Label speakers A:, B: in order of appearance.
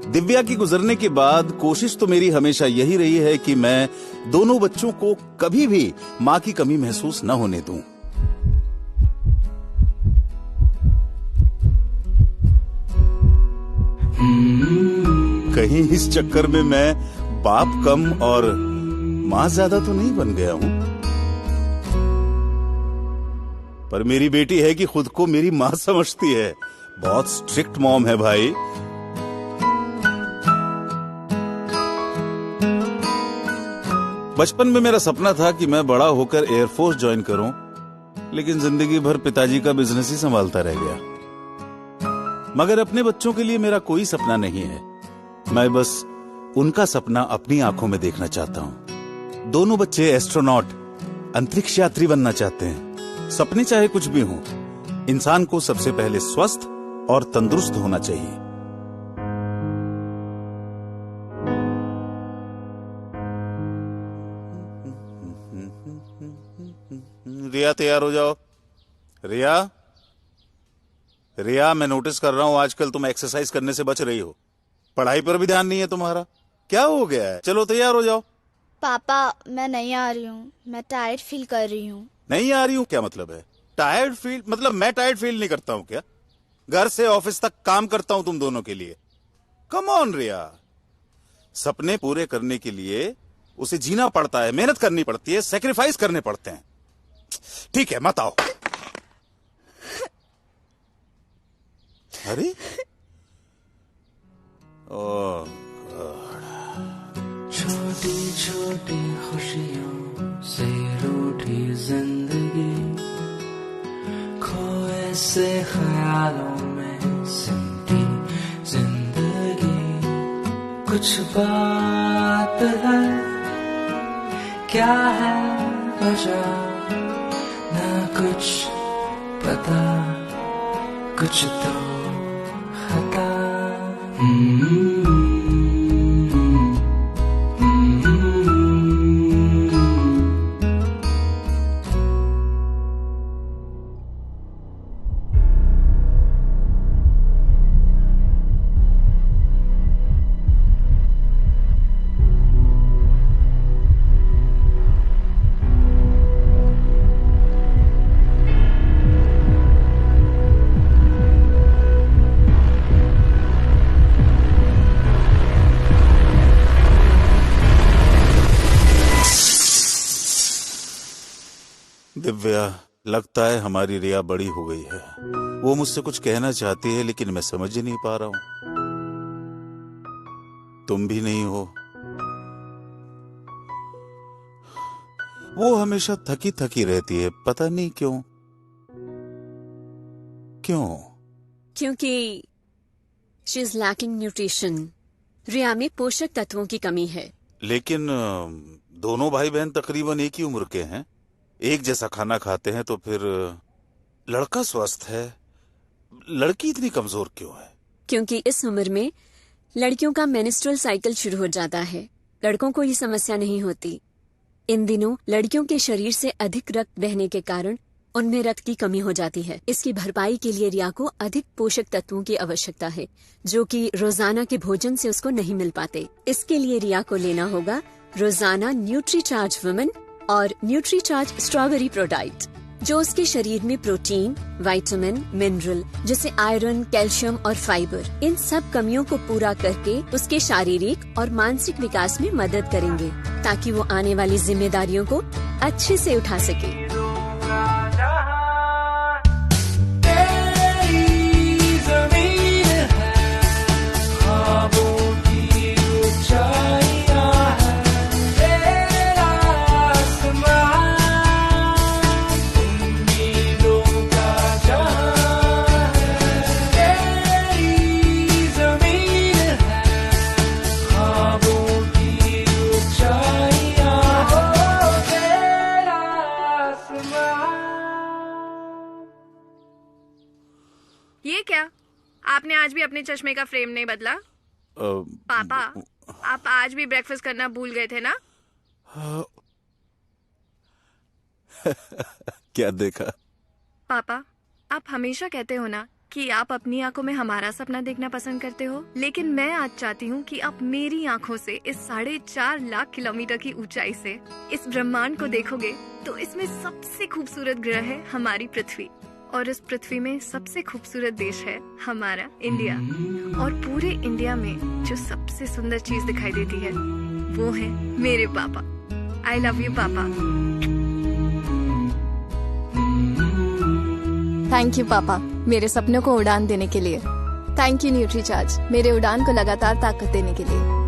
A: दिव्या की गुजरने के बाद कोशिश तो मेरी हमेशा यही रही है कि मैं दोनों बच्चों को कभी भी मां की कमी महसूस न होने दूं। कहीं इस चक्कर में मैं बाप कम और मां ज्यादा तो नहीं बन गया हूं। पर मेरी बेटी है कि खुद को मेरी मां समझती है। बहुत स्ट्रिक्ट मॉम है भाई। बचपन में मेरा सपना था कि मैं बड़ा होकर एयरफोर्स ज्वाइन करूं, लेकिन जिंदगी भर पिताजी का बिजनेस ही संभालता रह गया। मगर अपने बच्चों के लिए मेरा कोई सपना नहीं है। मैं बस उनका सपना अपनी आंखों में देखना चाहता हूं। दोनों बच्चे एस्ट्रोनॉट, अंतरिक्ष यात्री बनना चाहते हैं। सपने चाहे कुछ भी हों, इंसान को सबसे पहले स्वस्थ और तंदुरुस्त होना चाहिए। रिया, तैयार हो जाओ। रिया, रिया, मैं नोटिस कर रहा हूं आजकल तुम एक्सरसाइज करने से बच रही हो। पढ़ाई पर भी ध्यान नहीं है तुम्हारा। क्या हो गया है? चलो तैयार हो जाओ।
B: पापा, मैं नहीं आ रही हूँ। मैं टायर्ड फील कर रही हूँ।
A: नहीं आ रही हूँ क्या मतलब है? टायर्ड फील मतलब मैं टायर्ड फील नहीं करता हूँ क्या? घर से ऑफिस तक काम करता हूँ तुम दोनों के लिए। कम ऑन रिया, सपने पूरे करने के लिए उसे जीना पड़ता है, मेहनत करनी पड़ती है, सेक्रीफाइस करने पड़ते हैं। ठीक है, मत आओ। अरे ओह गॉड।
C: छोटी छोटी खुशियों से रूठी जिंदगी, खोए से ख्यालों में सिमटी जिंदगी। कुछ बात है, क्या है वजह, ना कुछ पता, कुछ तो खता।
A: दिव्या, लगता है हमारी रिया बड़ी हो गई है। वो मुझसे कुछ कहना चाहती है, लेकिन मैं समझ ही नहीं पा रहा हूं। तुम भी नहीं हो। वो हमेशा थकी थकी रहती है, पता नहीं क्यों। क्यों?
D: क्योंकि शी इज लैकिंग न्यूट्रिशन। रिया में पोषक तत्वों की कमी है।
A: लेकिन दोनों भाई बहन तकरीबन एक ही उम्र के हैं, एक जैसा खाना खाते हैं, तो फिर लड़का स्वस्थ है, लड़की इतनी कमजोर क्यों है?
D: क्योंकि इस उम्र में लड़कियों का मेंस्ट्रुअल साइकिल शुरू हो जाता है। लड़कों को ये समस्या नहीं होती। इन दिनों लड़कियों के शरीर से अधिक रक्त बहने के कारण उनमें रक्त की कमी हो जाती है। इसकी भरपाई के लिए रिया को अधिक पोषक तत्वों की आवश्यकता है, जो कि रोजाना के भोजन से उसको नहीं मिल पाते। इसके लिए रिया को लेना होगा रोजाना न्यूट्रीचार्ज वुमेन और न्यूट्रीचार्ज स्ट्रॉबेरी प्रोडाइट, जो उसके शरीर में प्रोटीन, विटामिन, मिनरल जैसे आयरन, कैल्शियम और फाइबर, इन सब कमियों को पूरा करके उसके शारीरिक और मानसिक विकास में मदद करेंगे, ताकि वो आने वाली जिम्मेदारियों को अच्छे से उठा सके।
E: ये क्या? आपने आज भी अपने चश्मे का फ्रेम नहीं बदला? पापा, आप आज भी ब्रेकफास्ट करना भूल गए थे ना?
A: क्या देखा?
E: पापा, आप हमेशा कहते हो ना कि आप अपनी आंखों में हमारा सपना देखना पसंद करते हो, लेकिन मैं आज चाहती हूँ कि आप मेरी आंखों से इस 4.5 लाख किलोमीटर की ऊंचाई से इस ब्रह्मांड को देखोगे तो इसमें सबसे खूबसूरत ग्रह है हमारी पृथ्वी, और इस पृथ्वी में सबसे खूबसूरत देश है हमारा इंडिया। और पूरे इंडिया में जो सबसे सुंदर चीज दिखाई देती है वो है मेरे पापा। आई लव यू पापा।
F: थैंक यू पापा, मेरे सपनों को उड़ान देने के लिए। थैंक यू न्यूट्रीचार्ज, मेरे उड़ान को लगातार ताकत देने के लिए।